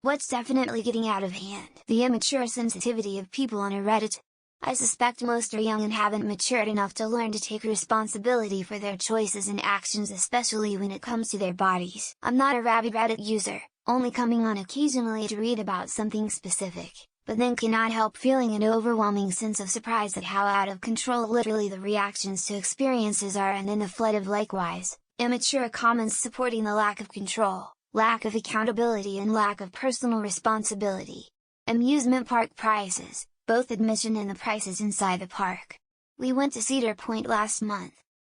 What's definitely getting out of hand? The immature sensitivity of people on Reddit. I suspect most are young and haven't matured enough to learn to take responsibility for their choices and actions, especially when it comes to their bodies. I'm not a rabid Reddit user, only coming on occasionally to read about something specific, but then cannot help feeling an overwhelming sense of surprise at how out of control literally the reactions to experiences are, and then the flood of likewise immature comments supporting the lack of control, lack of accountability and lack of personal responsibility. Amusement park prices, both admission and the prices inside the park. We went to Cedar Point last month.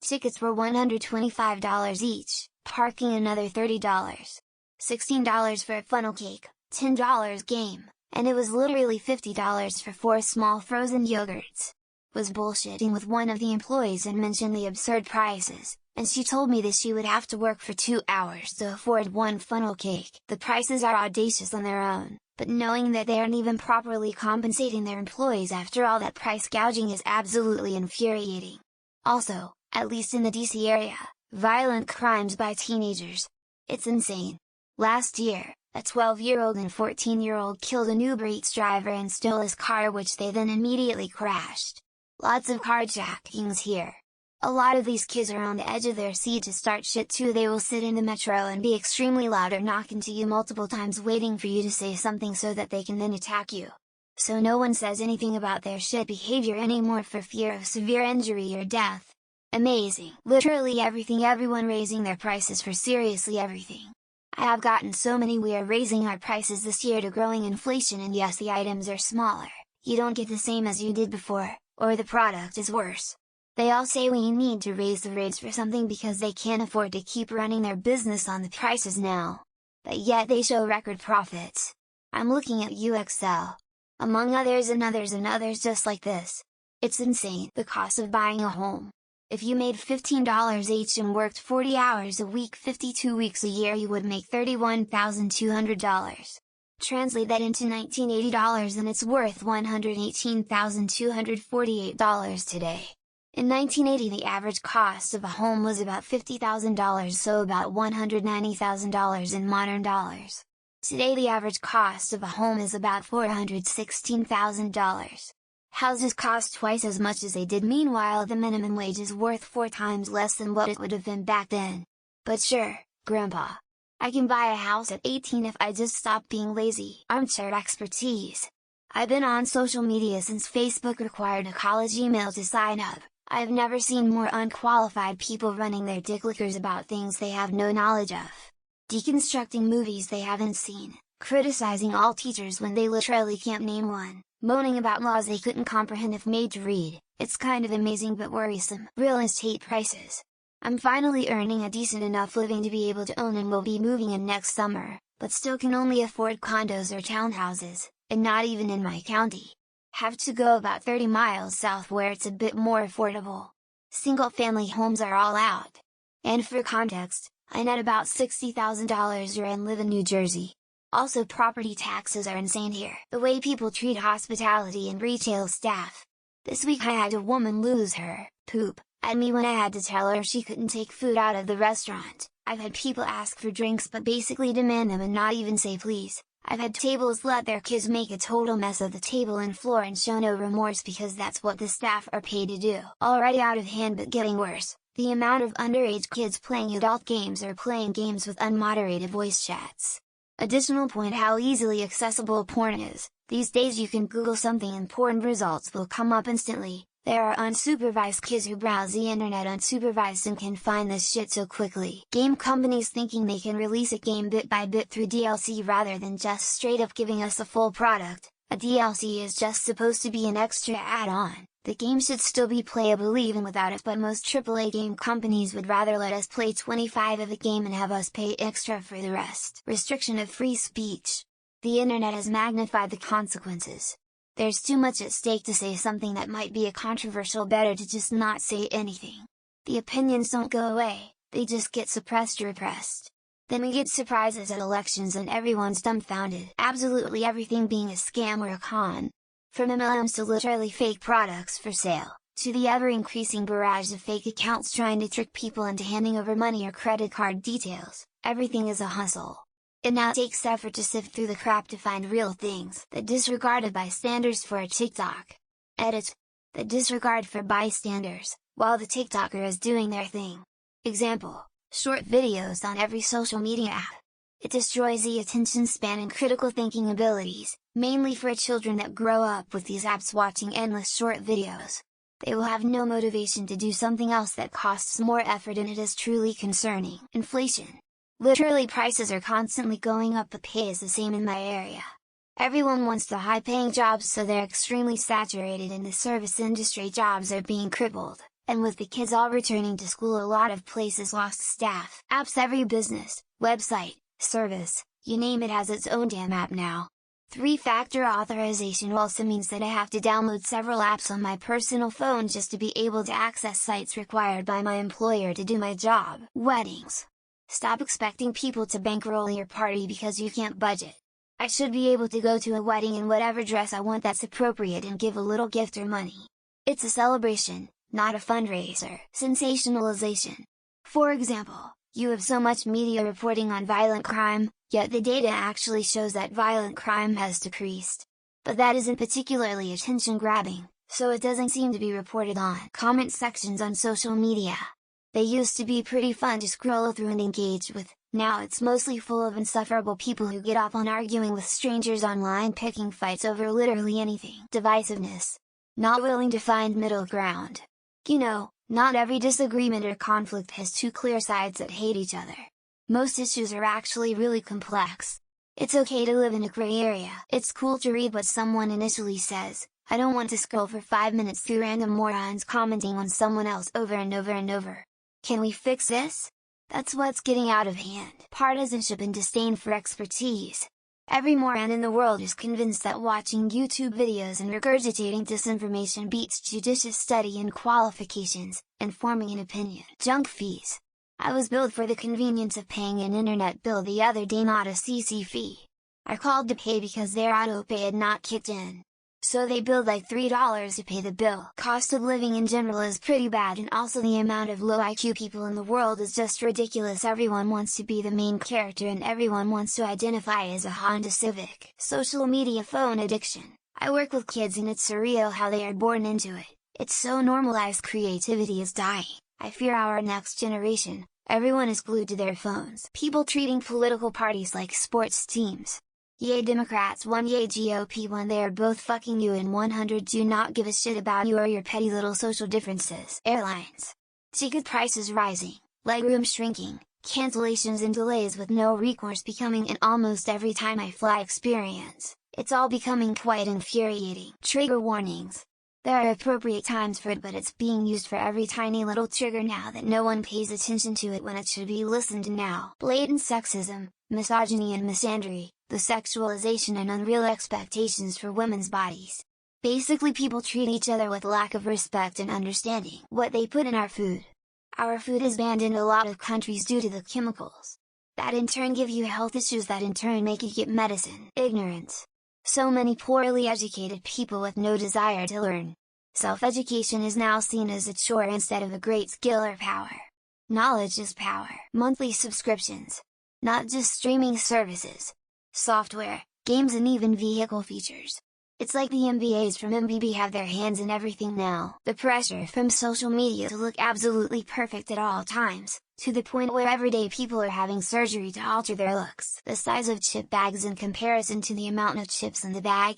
Tickets were $125 each, parking another $30. $16 for a funnel cake, $10 game, and it was literally $50 for 4 small frozen yogurts. Was bullshitting with one of the employees and mentioned the absurd prices, and she told me that she would have to work for 2 hours to afford one funnel cake. The prices are audacious on their own, but knowing that they aren't even properly compensating their employees after all that price gouging is absolutely infuriating. Also, at least in the DC area, violent crimes by teenagers. It's insane. Last year, a 12-year-old and 14-year-old killed an Uber Eats driver and stole his car, which they then immediately crashed. Lots of carjackings here. A lot of these kids are on the edge of their seat to start shit too. They will sit in the metro and be extremely loud or knock into you multiple times waiting for you to say something so that they can then attack you. So no one says anything about their shit behavior anymore for fear of severe injury or death. Amazing. Literally everything, everyone raising their prices for seriously everything. I have gotten so many "we are raising our prices this year" to growing inflation, and yes, the items are smaller, you don't get the same as you did before, or the product is worse. They all say we need to raise the rates for something because they can't afford to keep running their business on the prices now. But yet they show record profits. I'm looking at UXL. Among others and others and others just like this. It's insane. The cost of buying a home. If you made $15 each and worked 40 hours a week 52 weeks a year, you would make $31,200. Translate that into $1980 and it's worth $118,248 today. In 1980 the average cost of a home was about $50,000, so about $190,000 in modern dollars. Today the average cost of a home is about $416,000. Houses cost twice as much as they did, meanwhile the minimum wage is worth 4 times less than what it would have been back then. But sure, Grandpa. I can buy a house at 18 if I just stop being lazy. Armchair expertise. I've been on social media since Facebook required a college email to sign up. I've never seen more unqualified people running their dicklickers about things they have no knowledge of. Deconstructing movies they haven't seen, criticizing all teachers when they literally can't name one, moaning about laws they couldn't comprehend if made to read. It's kind of amazing but worrisome. Real estate prices. I'm finally earning a decent enough living to be able to own and will be moving in next summer, but still can only afford condos or townhouses, and not even in my county. Have to go about 30 miles south where it's a bit more affordable. Single-family homes are all out. And for context, I net about $60,000 year and live in New Jersey. Also, property taxes are insane here. The way people treat hospitality and retail staff. This week I had a woman lose her poop at me when I had to tell her she couldn't take food out of the restaurant. I've had people ask for drinks but basically demand them and not even say please. I've had tables let their kids make a total mess of the table and floor and show no remorse because that's what the staff are paid to do. Already out of hand but getting worse, the amount of underage kids playing adult games or playing games with unmoderated voice chats. Additional point: how easily accessible porn is. These days you can Google something and porn results will come up instantly. There are unsupervised kids who browse the internet unsupervised and can find this shit so quickly. Game companies thinking they can release a game bit by bit through DLC rather than just straight up giving us a full product. A DLC is just supposed to be an extra add-on. The game should still be playable even without it, but most AAA game companies would rather let us play 25 of a game and have us pay extra for the rest. Restriction of free speech. The internet has magnified the consequences. There's too much at stake to say something that might be a controversial. Better to just not say anything. The opinions don't go away, they just get suppressed or repressed. Then we get surprises at elections and everyone's dumbfounded. Absolutely everything being a scam or a con. From MLMs to literally fake products for sale, to the ever-increasing barrage of fake accounts trying to trick people into handing over money or credit card details, everything is a hustle. It now takes effort to sift through the crap to find real things that disregarded bystanders for a TikTok. Edit. The disregard for bystanders, while the TikToker is doing their thing. Example, short videos on every social media app. It destroys the attention span and critical thinking abilities, mainly for children that grow up with these apps watching endless short videos. They will have no motivation to do something else that costs more effort, and it is truly concerning. Inflation. Literally, prices are constantly going up, but pay is the same in my area. Everyone wants the high-paying jobs, so they're extremely saturated, and the service industry jobs are being crippled, and with the kids all returning to school, a lot of places lost staff. Apps, every business, website, service, you name it has its own damn app now. 3-factor authorization also means that I have to download several apps on my personal phone just to be able to access sites required by my employer to do my job. Weddings. Stop expecting people to bankroll your party because you can't budget. I should be able to go to a wedding in whatever dress I want that's appropriate and give a little gift or money. It's a celebration, not a fundraiser. Sensationalization. For example, you have so much media reporting on violent crime, yet the data actually shows that violent crime has decreased. But that isn't particularly attention-grabbing, so it doesn't seem to be reported on. Comment sections on social media. They used to be pretty fun to scroll through and engage with, now it's mostly full of insufferable people who get off on arguing with strangers online, picking fights over literally anything. Divisiveness. Not willing to find middle ground. You know, not every disagreement or conflict has two clear sides that hate each other. Most issues are actually really complex. It's okay to live in a gray area. It's cool to read what someone initially says. I don't want to scroll for 5 minutes through random morons commenting on someone else over and over and over. Can we fix this? That's what's getting out of hand. Partisanship and disdain for expertise. Every moron in the world is convinced that watching YouTube videos and regurgitating disinformation beats judicious study and qualifications, and forming an opinion. Junk fees. I was billed for the convenience of paying an internet bill the other day, not a CC fee. I called to pay because their autopay had not kicked in. So they billed like $3 to pay the bill. Cost of living in general is pretty bad, and also the amount of low IQ people in the world is just ridiculous. Everyone wants to be the main character and everyone wants to identify as a Honda Civic. Social media phone addiction. I work with kids and it's surreal how they are born into it. It's so normalized, creativity is dying. I fear our next generation. Everyone is glued to their phones. People treating political parties like sports teams. Yay Democrats won, yay GOP won, they are both fucking you, and 100 do not give a shit about you or your petty little social differences. Airlines. Ticket prices rising, legroom shrinking, cancellations and delays with no recourse becoming an almost every time I fly experience. It's all becoming quite infuriating. Trigger warnings. There are appropriate times for it, but it's being used for every tiny little trigger now that no one pays attention to it when it should be listened to now. Blatant sexism, misogyny and misandry, the sexualization and unreal expectations for women's bodies. Basically, people treat each other with lack of respect and understanding. What they put in our food. Our food is banned in a lot of countries due to the chemicals. That in turn give you health issues that in turn make you get medicine. Ignorance. So many poorly educated people with no desire to learn. Self-education is now seen as a chore instead of a great skill or power. Knowledge is power. Monthly subscriptions. Not just streaming services. Software, games and even vehicle features. It's like the MBAs from MBB have their hands in everything now. The pressure from social media to look absolutely perfect at all times, to the point where everyday people are having surgery to alter their looks. The size of chip bags in comparison to the amount of chips in the bag.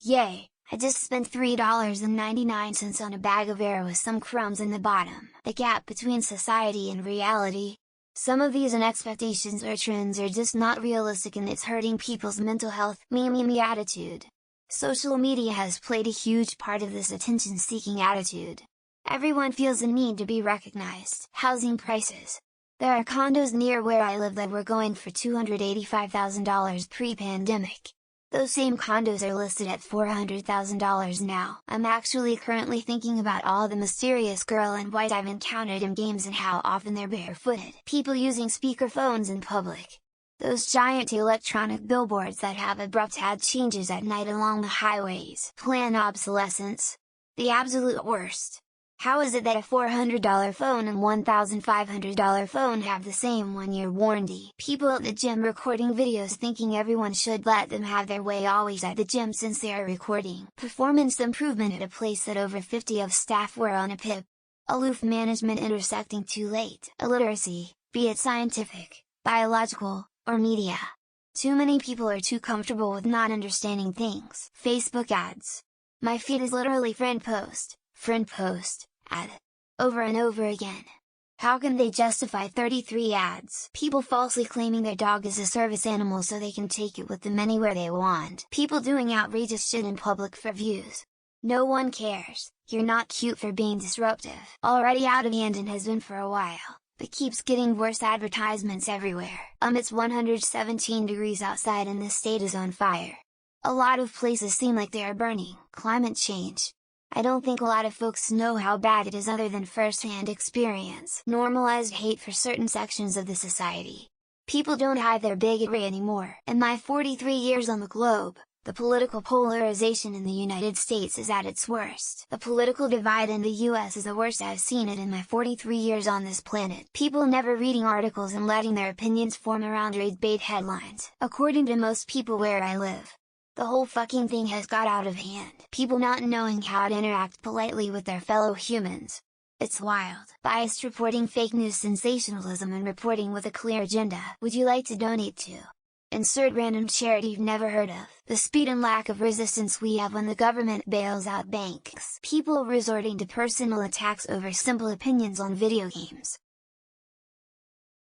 Yay, I just spent $3.99 on a bag of Air with some crumbs in the bottom. The gap between society and reality. Some of these and expectations or trends are just not realistic, and it's hurting people's mental health. Me attitude. Social media has played a huge part of this attention-seeking attitude. Everyone feels the need to be recognized. Housing prices. There are condos near where I live that were going for $285,000 pre-pandemic. Those same condos are listed at $400,000 now. I'm actually currently thinking about all the mysterious girl in white I've encountered in games and how often they're barefooted. People using speakerphones in public. Those giant electronic billboards that have abrupt ad changes at night along the highways. Plan obsolescence. The absolute worst. How is it that a $400 phone and $1,500 phone have the same 1-year warranty? People at the gym recording videos thinking everyone should let them have their way always at the gym since they are recording. Performance improvement at a place that over 50 of staff were on a PIP. Aloof management intersecting too late. Illiteracy, be it scientific, biological, or media. Too many people are too comfortable with not understanding things. Facebook ads. My feed is literally friend post, ad. Over and over again. How can they justify 33 ads? People falsely claiming their dog is a service animal so they can take it with them anywhere they want. People doing outrageous shit in public for views. No one cares, you're not cute for being disruptive. Already out of hand and has been for a while, but keeps getting worse. Advertisements everywhere. It's 117 degrees outside and this state is on fire. A lot of places seem like they are burning. Climate change. I don't think a lot of folks know how bad it is other than first-hand experience. Normalized hate for certain sections of the society. People don't hide their bigotry anymore. In my 43 years on the globe, the political polarization in the United States is at its worst. The political divide in the US is the worst I've seen it in my 43 years on this planet. People never reading articles and letting their opinions form around clickbait headlines. According to most people where I live, the whole fucking thing has got out of hand. People not knowing how to interact politely with their fellow humans. It's wild. Biased reporting, fake news, sensationalism, and reporting with a clear agenda. Would you like to donate to? Insert random charity you've never heard of. The speed and lack of resistance we have when the government bails out banks. People resorting to personal attacks over simple opinions on video games.